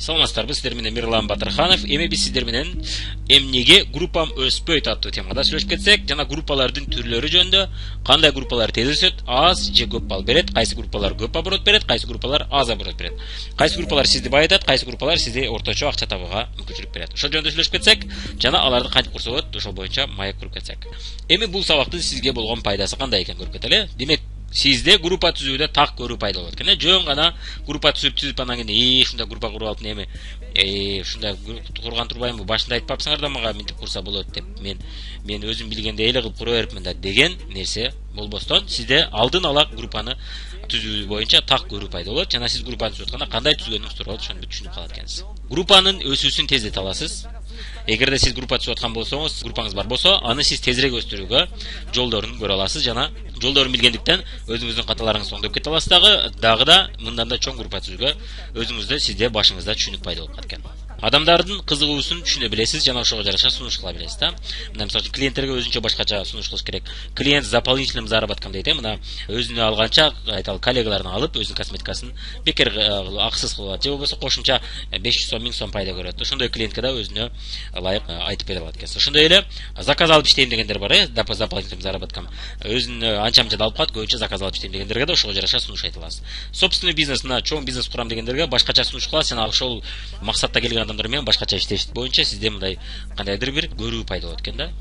Саламатсыздарбы, сиздер менен Мирлан Батырханов. Эми биз сиздер менен эмнеге группам өспөйт аттуу темада сүйлөшүп кетсек, жана группалардын түрлөрү жөнүндө, кандай группалар тез өсөт, аз же көп балл берет, кайсы группалар көп оборот берет, кайсы группалар аз оборот берет, кайсы группалар сизди байытат, кайсы группалар сизди орточо акча табууга мүмкүнчүлүк берет. Ошол жөнүндө сүйлөшүп кетсек, жана аларды кантип курса болот, ошол боюнча маек көрүп кетсек. Эми бул сабактын сизге болгон пайдасы кандай экенин көрүп кетели. Демек, сизде группа түзүүдө так көрүү пайда болот экен. Жөн гана группа түзүп анан кийин ушундай группа куруп алып эми ушундай курган турбаймынбы, башында айтпапсыңар да мага мынтип курса болот деп, мен өзүм билгендей эле кылып кура берипмин да деген нерсе болбостон, сизде алдын ала группаны түзүү боюнча так көрүү пайда болот. Жана сиз группаны түзүп атканда кандай түзгөнүңүз тууралуу ошону түшүнүп калат экенсиз. Группанын өсүүсүн тездете аласыз. Эгерде сиз группа түзүп аткан болсоңуз, группаңыз бар болсо, аны сиз тезирээк өстүрүүгө жолдорун көрө аласыз. Жана жолдорун билгендиктен өзүңүздүн каталарыңызды оңдоп кете аласыз дагы да мындан да чоң группа түзүүгө өзүңүздө сизде башыңызда түшүнүк пайда болуп калат экен. Адамдардын кызыгуусун түшүнө билесиз жана ошого жараша сунуш кыла билесиз да. Мына мисалы үчүн клиенттерге өзүнчө башкача сунуш кылыш керек. Клиент с дополнительным заработком дейт. Мына өзүнө алганча айталы коллегаларын алып, өзүнүн косметикасын бекер акысыз кылып алат. Же болбосо кошумча 500 сом, 1000 сом пайда көрөт. Ошондой клиентке да өзүнө ылайык айтып бере алат экенсиз. Ошондой эле заказ алып иштейм дегендер бар, с дополнительным заработком. Өзүнө анча-мынча алып калат, көбүнчө заказ алып иштейм дегендерге да ошого жараша сунуш айта аласыз. Собственный бизнес, мына чоң бизнес курам дегендерге башкача сунуш кыласыз. Жана ошол максатта келген адамдар менен башкача боюнча сизде мындай кандайдыр бир көрүү пайда болот экен да,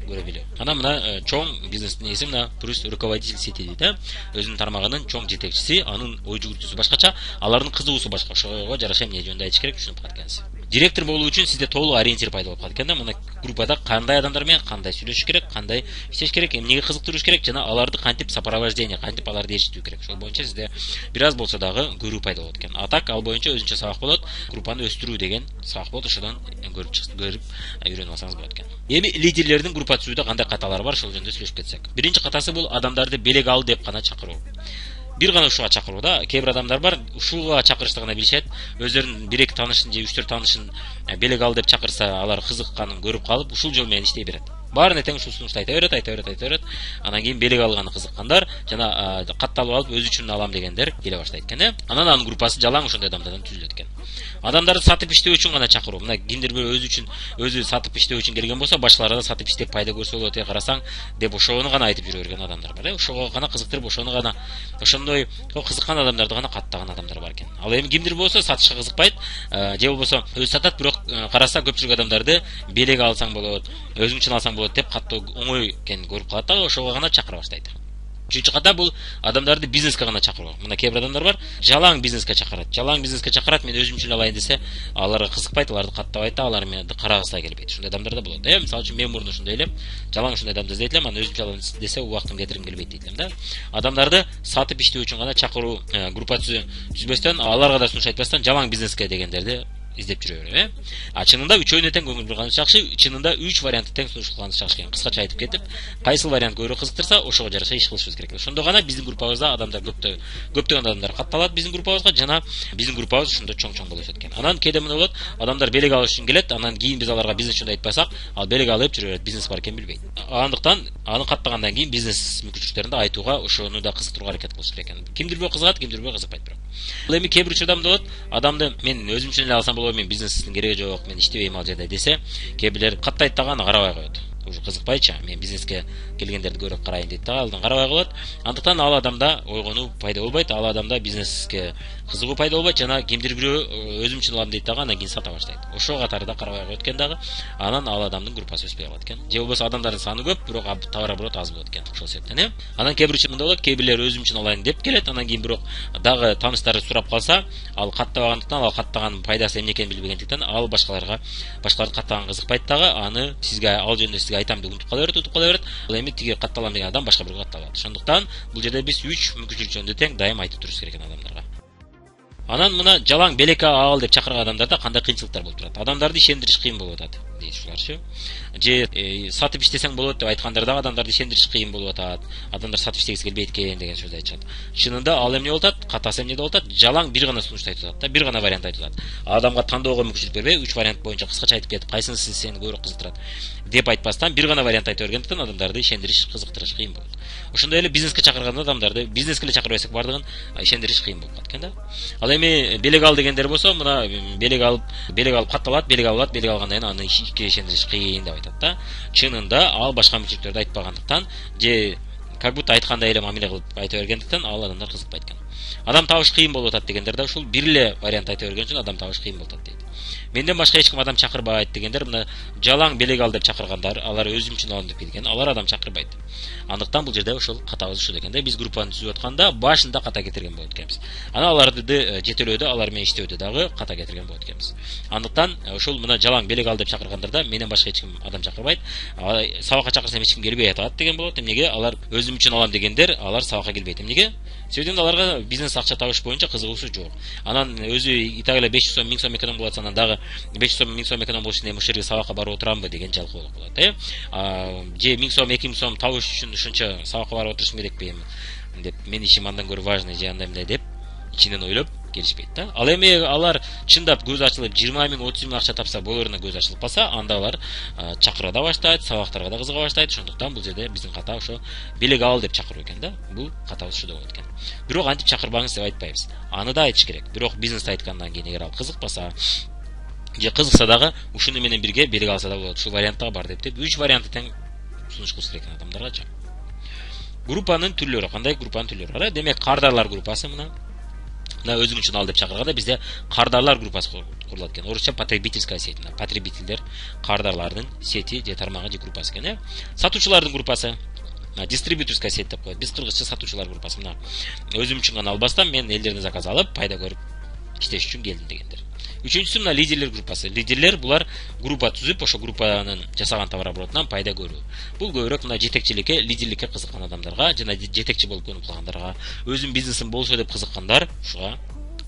көрө билүү. Анан мына чоң бизнестин ээси мына плюс руководитель сети дейт да, өзүнүн тармагынын чоң жетекчиси, анын ой жүгүртүүсү башкача, алардын кызыгуусу башка. Ошого жараша эмне жөнүндө айтыш керек түшүнүп калат экенсиз. Директор болуу үчүн сизде толук ориентир пайда болуп калат экен да. Мына группада кандай адамдар менен кандай сүйлөшүш керек, кандай иштеш керек, эмнеге кызыктырыш керек, жана аларды кантип сопровождение, кантип аларды ээрчитүү керек. Ошол боюнча сизде бир аз болсо дагы көрүү пайда болот экен. Атак ал боюнча өзүнчө сабак болот. Группаны өстүрүү деген сабак болот. Ошодон көрүп үйрөнүп алсаңыз болот экен. Эми лидерлердин группа түзүүдө кандай каталары бар, ошол жөнүндө сүйлөшүп кетсек. Биринчи катасы бул адамдарды белек ал деп гана чакыруу. Бир гана ушуга чакыруу да. Кээ бир адамдар бар, ушуга чакырышты гана билишет. Өздөрүнүн 1-2 таанышын же 3-4 таанышын белек ал деп чакырса, алар кызыкканын көрүп калып, ушул жол менен иштей берет. Баарына тең ушул сунушту айта берет. Анан кийин белек алганы кызыккандар жана катталып алып өз үчүн алам дегендер келе баштайт экен. Анан анын группасы жалаң ошондой адамдардан түзүлөт экен. Адамдарды сатып иштөө үчүн гана чакыруу. Мына кимдир бир өзү сатып иштөө үчүн келген болсо, башкаларга да сатып иштеп пайда көрсө болот, карасаң деп ошону гана айтып жүрө берген адамдар бар. Ошого гана кызыктырып, ошондой кызыккан адамдарды гана каттаган адамдар бар экен. Ал эми кимдир болсо сатышка кызыкпайт, же болбосо өзү сатат, бирок караса көпчүлүк адамдарды белек алсаң болот, өзүң үчүн алсаң болот деп катуу оңой экенин көрүп калат да, ошого гана чакыра баштайт. Үчүнчү ката бул адамдарды бизнеске гана чакыруу. Мына кээ бир адамдар бар, жалаң бизнеске чакырат, мен өзүм үчүн алайын десе, аларга кызыкпайт, аларды каттабайт да, алар менен карагысы да келбейт. Ушундай адамдар да болот. Мисалы үчүн мен мурун ушундай элем, жалаң ушундай адамды издейт элем, анан өзүм үчүн алайын десе, убактым кетиргим келбейт дейт элем да. Адамдарды сатып иштөө үчүн гана чакыруу, группа түзбөстөн, аларга да сунуш айтпастан жалаң бизнеске дегендерди издеп жүрө берем. Чынында үчөөнө тең көңүл бурганыбыз жакшы, чынында 3 вариантты тең сунуш кылганыбыз жакшы экен. Кыскача айтып кетип, кайсы вариант көбүрөөк кызыктырса, ошого жараша иш кылышыбыз керек. Ошондо гана биздин группабызда адамдар көптөгөн адамдар катталат биздин группабызга, жана биздин группабыз ошондо чоң болуп өсөт экен. Анан кээде мына болот, адамдар белек алыш үчүн келет, анан кийин биз аларга бизнес жөнүндө айтпасак, ал белек алып жүрө берет, бизнес бар экенин билбейт. Андыктан аны каттагандан кийин бизнес мүмкүнчүлүктөрүндө айтууга, ошону да кызыктырууга аракет кылыш керек экен. Кимдир бирөө кызыгат, кимдир бирөө кызыкпайт бирок. Ал эми кээ бир учурда болот, адамды мен өзүм үчүн эле алсам болобу, мен бизнестин кереги жок, мен иштебейм ал жерде десе, кээ бирлер каттайт дагы, аны карабай коет. Уже кызыкпайчы, мен бизнеске келгендерди көрүп карайын дейт да, алдан карабай коет. Андыктан ал адамда ойгонуу пайда болбойт, ал адамда бизнеске кызыгуу пайда болбойт, жана кимдир бирөө өзүм үчүн алам дейт дагы, анан кийин сата баштайт. Ошол катарда карабай коет экен дагы, анан ал адамдын группасы өспөй калат экен. Же болбосо адамдардын саны көп, бирок товар оборот аз болот экен. Ошол себептен анан кээ бир учурда болот, кээ бирлер өзүм үчүн алайын деп келет, анан кийин бирок дагы тааныштары сурап калса, ал каттабагандыктан, ал каттаган пайдасы эмне экенин билбегендиктен, ал башкаларды каттаган кызыкпайт дагы, аны сизге ал жөнүндө сизге айтам деп утуп кала берет. Ал эми тиги катталам деген адам башка бирөө катталат. Ошондуктан бул жерде биз 3 мүмкүнчүлүк жөнүндө тең дайым айтып турушубуз керек адамдарга. Анан мына жалаң белек ал деп чакырган адамдарда кандай кыйынчылыктар болуп турат? Адамдарды ишендириш кыйын болуп атат. дейт ушуларчы. Же сатып иштесең болот деп айткандар дагы адамдарды ишендириш кыйын болуп атат. Адамдар сатып иштегиси келбейт экен деген сөз айтышат. Чынында ал эмне болуп атат? Катасы эмне болуп атат? Жалаң бир гана сунуш айтып атат да, бир гана вариант айтып атат. Адамга тандоого мүмкүнчүлүк бербей, 3 вариант боюнча кыскача айтып кетип, кайсынысы сени көбүрөөк кызыктырат деп айтпастан бир гана вариант айтып бергендиктен адамдарды ишендириш, кызыктырыш кыйын болот. Ошондой эле бизнеске чакырганда адамдарды бизнеске эле чакырбайсак бардыгын ишендириш кыйын болуп калат экен да. Ал эми белек ал дегендер болсо, мына белек алып катталат, белек алат, белек алгандан кийин аны ишке ишендириш кыйын деп айтат да. Чынында ал башка мүмкүнчүлүктөрдү айтпагандыктан же как будто айткандай эле мамиле кылып айтып бергендиктен ал адамдар кызыкпайт экен. Адам табыш кыйын болуп атат дегендер да ушул бир эле вариант айтып берген үчүн адам табыш кыйын болуп атат дейт. Менден башка эч ким адам чакырбайт дегендер мына жалаң белек ал деп чакыргандар, алар өзүм үчүн алам деп келген, алар адам чакырбайт. Андыктан бул жерде ошол катабыз ушул экен да, биз группаны түзүп атканда башында ката кетирген болот экенбиз. Ана аларды жетелөөдө, алар менен иштөөдө дагы ката кетирген болот экенбиз. Андыктан ошол мына жалаң белек ал деп чакыргандарда менен башка эч ким адам чакырбайт. Сабакка чакырсам эч ким келбей атат деген болот. Эмнеге? Алар өзүм үчүн алам дегендер, алар сабакка келбейт. Эмнеге? Себеби аларга бизнес акча табыш боюнча кызыгуусу жок. Анан өзү итак 500 сом 1000 сом эконом болот, анан дагы 500 сом 1000 сом эконом болуш үчүн ошол жерге сабакка барып отурамбы деген жалкоо болуп калат, же 1000 сом 2000 сом табыш үчүн ушунча сабакка барып отурушум керекпи деп, мен ишим андан көрө важный же андай мындай деп ичинен ойлоп келишпейт да. Ал эми алар чындап көз ачылып 20 000 30 000 акча тапса болоруна көз ачылып калса, анда алар чакыра да баштайт, сабактарга да кызыга баштайт. Ошондуктан бул жерде биздин ката ошо белек ал деп чакыруу экен да. Бул катабыз ушундай болот экен. Бирок антип чакырбаңыз деп айтпайбыз. Аны да айтыш керек. Бирок бизнес айткандан кийин эгер ал кызыкпаса же кызыкса дагы ушуну менен бирге белек алса да болот. Ушул вариант да бар деп 3 вариантты тең сунуш кылыш керек адамдарга. Группанын түрлөрү, кандай группанын түрлөрү бар? Демек, кардарлар группасы мына өзүң үчүн ал деп чакырганда бизде кардарлар группасы курулат экен. Орусча потребительская сеть. Потребительдер, кардарлардын сети же тармагы же группасы экен. Сатуучулардын группасы, дистрибьюторская сеть деп коет. Биз кыргызча сатуучулар группасы. Мына өзүм үчүн гана албастан мен элдерден заказ алып, пайда көрүп иштеш үчүн келдим дегендер. Үчүнчүсү мына лидерлер группасы. Лидерлер булар группа түзүп, ошо группанын жасаган товар оборотунан пайда көрүү. Бул көбүрөөк мына жетекчиликке, лидерликке кызыккан адамдарга жана жетекчи болуп көнүп калгандарга, өзүнүн бизнесин болсо деп кызыккандар ушуга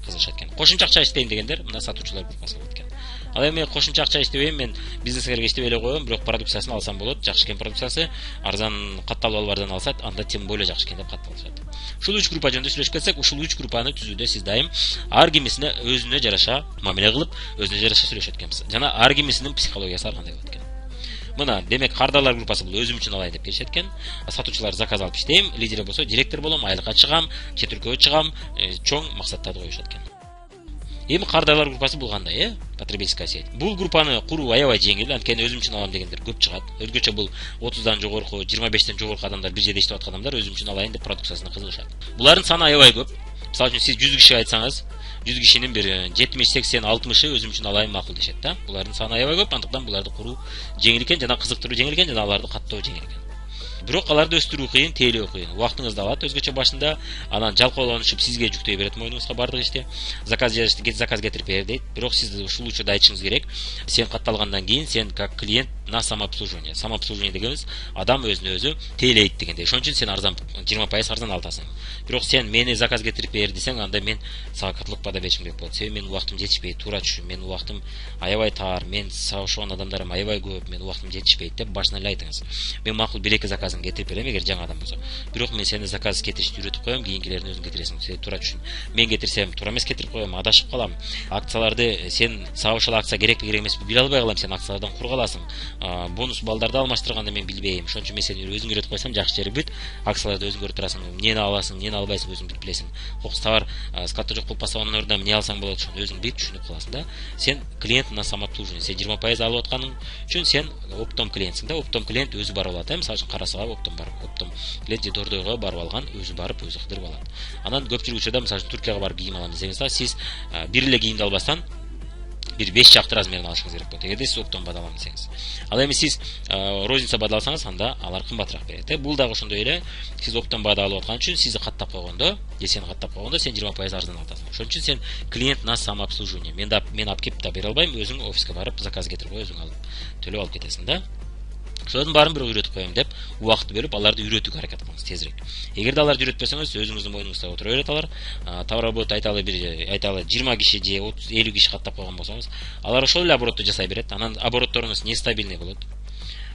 кызыгышат экен. Кошумча акча иштейм дегендер мына сатуучулар группасы болот экен. Ал эми кошумча акча иштебейм, мен бизнеске иштеп эле коем, бирок продукциясын алсам болот, жакшы экен продукциясы, арзан катталып албардан алсат, анда тем более жакшы экен деп катталышат. Ушул 3 группа жөнүндө сүйлөшүп кетсек, ушул 3 группаны түзүүдө сиз дайым ар кимисине өзүнө жараша мамиле кылып, өзүнө жараша сүйлөшөт экенсиз. Жана ар кимисинин психологиясы ар кандай болот экен. Мына демек кардарлар группасы бул өзүм үчүн алайын деп келишет экен. Сатуучулар заказ алып иштейм, лидер болсо директор болом, айлыкка чыгам, чет өлкөгө чыгам, чоң максаттарды коюшат экен. Эми кардарлар группасы бул кандай, потребительская сеть. Бул группаны куруу аябай жеңил, анткени өзүм үчүн алам дегендер көп чыгат. Өзгөчө бул 30дан жогорку, 25тен жогорку адамдар, бир жерде иштеп аткан адамдар өзүм үчүн алайын деп продукциясына кызыгышат. Булардын саны аябай көп. Мисалы үчүн сиз 100 кишиге айтсаңыз, 100 кишинин бир 70, 80, 60ы өзүм үчүн алайын макул дешет да. Булардын саны аябай көп, андыктан буларды куруу жеңил экен, жана кызыктыруу жеңил экен, жана аларды каттоо жеңил экен. Бирок аларды өстүрүү кыйын, тейлөө кыйын. Убактыңызды алат өзгөчө башында, анан жалкоолонушуп сизге жүктөй берет мойнуңузга бардык ишти. Заказ жазышты, заказ кетирип бер дейт. Бирок сиз ушул учурда айтышыңыз керек. Сен катталгандан кийин сен как клиент на самообслуживание. Самообслуживание дегенибиз адам өзүнө өзү тейлейт дегенде. Ошон үчүн сен арзан 20% арзан алтасың. Бирок сен мени заказ кетирип бер десең, анда мен сага катылык бада беришим керек болот. Себеби менин убактым жетишпейт, туура түшүм, менин убактым аябай тар, мен сабышкан адамдарым аябай көп, менин убактым жетишпейт деп башынан эле айтыңыз. Мен макул 1-2 заказын кетирип берем эгер жаңы адам болсо. Бирок мен сени заказ кетиришти үйрөтүп коем, кийинкилерин өзүң кетиресиң. Сен туура түшүн. Мен кетирсем туура эмес кетирип коем, адашып калам. Акцияларды сен сага ошол акция керекпи керек эмеспи биле албай калам, сен акциялардан кур каласың. Бонус балдарды алмаштырганда мен билбейм. Ошон үчүн мен сени өзүң үйрөтүп койсом жакшы жери бүт. Акцияларды өзүң көрүп турасың. Эмнени аласың, эмнени албайсың өзүң билип билесиң. Кокус товар складта жок болуп калса, анын ордуна эмне алсаң болот, ошону өзүң билип түшүнүп каласың да. Сен клиент на самообслуживание. Сен 20% алып атканың үчүн сен оптом клиентсиң да. Оптом клиент өзү барып алат. Мисалы үчүн Карасага оптом барып, оптом клиент же Дордойго барып алган, өзү барып өзү кыдырып алат. Анан көпчүлүк учурда мисалы үчүн Туркияга барып кийим алам десеңиз да, сиз бир эле кийимди албастан бир 5 чакты размерин алышыңыз керек болот. Эгерде сиз оптом бада алам десеңиз. Ал эми сиз розница бада алсаңыз, анда алар кымбатыраак берет. Бул дагы ошондой эле. Сиз оптом бада алып аткан үчүн сизди каттап койгондо, же сени каттап койгондо сен 20% арзан аласың. Ошон үчүн сен клиент на самообслуживание. Мен алып кеп да бере албайм, өзүң офиска барып заказ кетирип кой, өзүң алып төлөп алып кетесиң да. Ошолордун баарын бирок үйрөтүп коем деп убакыт бөлүп аларды үйрөтүүгө аракет кылыңыз тезирээк. Эгерде аларды үйрөтпөсөңүз өзүңүздүн мойнуңузда отура берет алар. Товарооборот айталы 20 киши же 30-50 киши каттап койгон болсоңуз, алар ошол эле оборотду жасай берет. Анан оборотторуңуз нестабильный болот.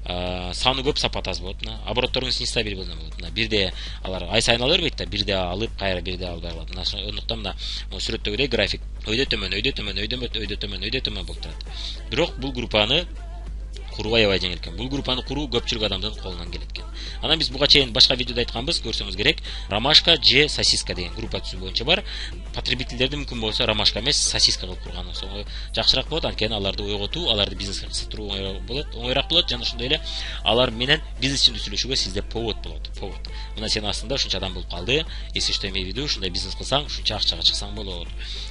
Саны көп, сапаты аз болот. Оборотторуңуз нестабильный болот. Бирде алар ай сайын ала бербейт да, бирде алып, кайра бирде албай калат. Ошондуктан мына сүрөттөгүдөй график өйдө төмөн болуп турат. Бирок бул группаны куруу аябай жеңил экен. Бул группаны куруу көпчүлүк адамдын колунан келет экен. Анан биз буга чейин башка видеодо айтканбыз, көрсөңүз керек. Ромашка же сосиска деген группа түзүү боюнча бар. Потребительдерди мүмкүн болсо ромашка эмес, сосиска кылып курган болсо жакшыраак болот. Анткени аларды ойготуу, аларды бизнеске кызыктыруу оңойраак болот жана ошондой эле алар менен бизнес ишинде сүйлөшүүгө сизде повод болот. Мына сен астында ушунча адам болуп калды. Эси что имею в виду, ушундай бизнес кылсаң, ушунча акчага чыксаң болот.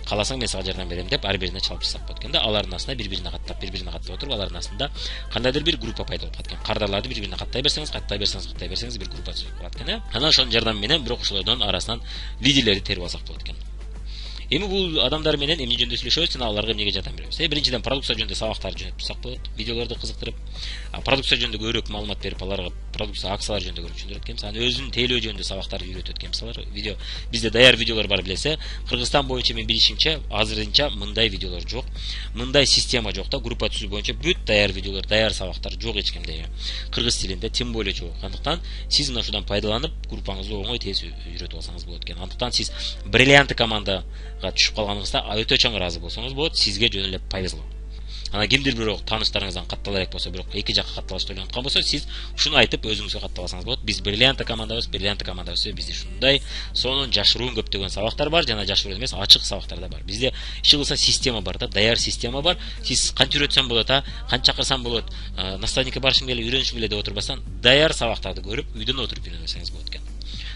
Кааласаң мен сага жардам берем деп ар бирине чалып жасап болот экен да. Алардын астында бири-бирине каттап отуруп, алардын астында кандайдыр бир группа пайда болуп калат экен. Кардарларды бири-бирине каттай берсеңиз бир группа түзүп калат экен. Анан ошонун жардамы менен бирок ошолордун арасынан лидерлерди терип алсак болот экен. Эми бул адамдар менен эмне жөнүндө сүйлөшөбүз жана аларга эмнеге жардам беребиз? Биринчиден продукция жөнүндө сабактар жөнөтүп турсак болот, видеолорду кызыктырып, продукция жөнүндө көбүрөөк маалымат берип, аларга продукция акциялар жөнүндө көбүрөөк түшүндүрөт экенбиз. Анан өзүнүн тейлөө жөнүндө сабактарды үйрөтөт экенбиз. Алар видео бизде даяр видеолор бар билесе, Кыргызстан боюнча мен билишимче азырынча мындай видеолор жок. Мындай система жок да, группа түзүү боюнча бүт даяр видеолор, даяр сабактар жок эч кимде. Кыргыз тилинде тем более жок. Андыктан сиз мына ушудан пайдаланып, группаңызды оңой тез үйрөтүп алсаңыз болот экен. Андыктан сиз бриллианты командага түшүп калганыңызда өтө чоң ыраазы болсоңуз болот, сизге жөн эле повезло. Анан кимдир бирок тааныштарыңыздан катталарак болсо, бирок эки жакка катталышты ойлонуп аткан болсо, сиз ушуну айтып өзүңүзгө катталсаңыз болот. Биз бриллианты командабыз, бизде ушундай сонун жашыруун көптөгөн сабактар бар, жана жашыруун эмес, ачык сабактар да бар. Бизде иши кылса система бар да, даяр система бар. Сиз канча үйрөтсөң болот, канча чакырсаң болот, наставникке барышым келе, үйрөнүшүм келе деп отурбастан, даяр сабактарды көрүп, үйдөн отуруп үйрөнөсөңүз болот экен.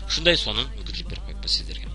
Ушундай сонун мүмкүнчүлүк берип коюппуз сиздерге.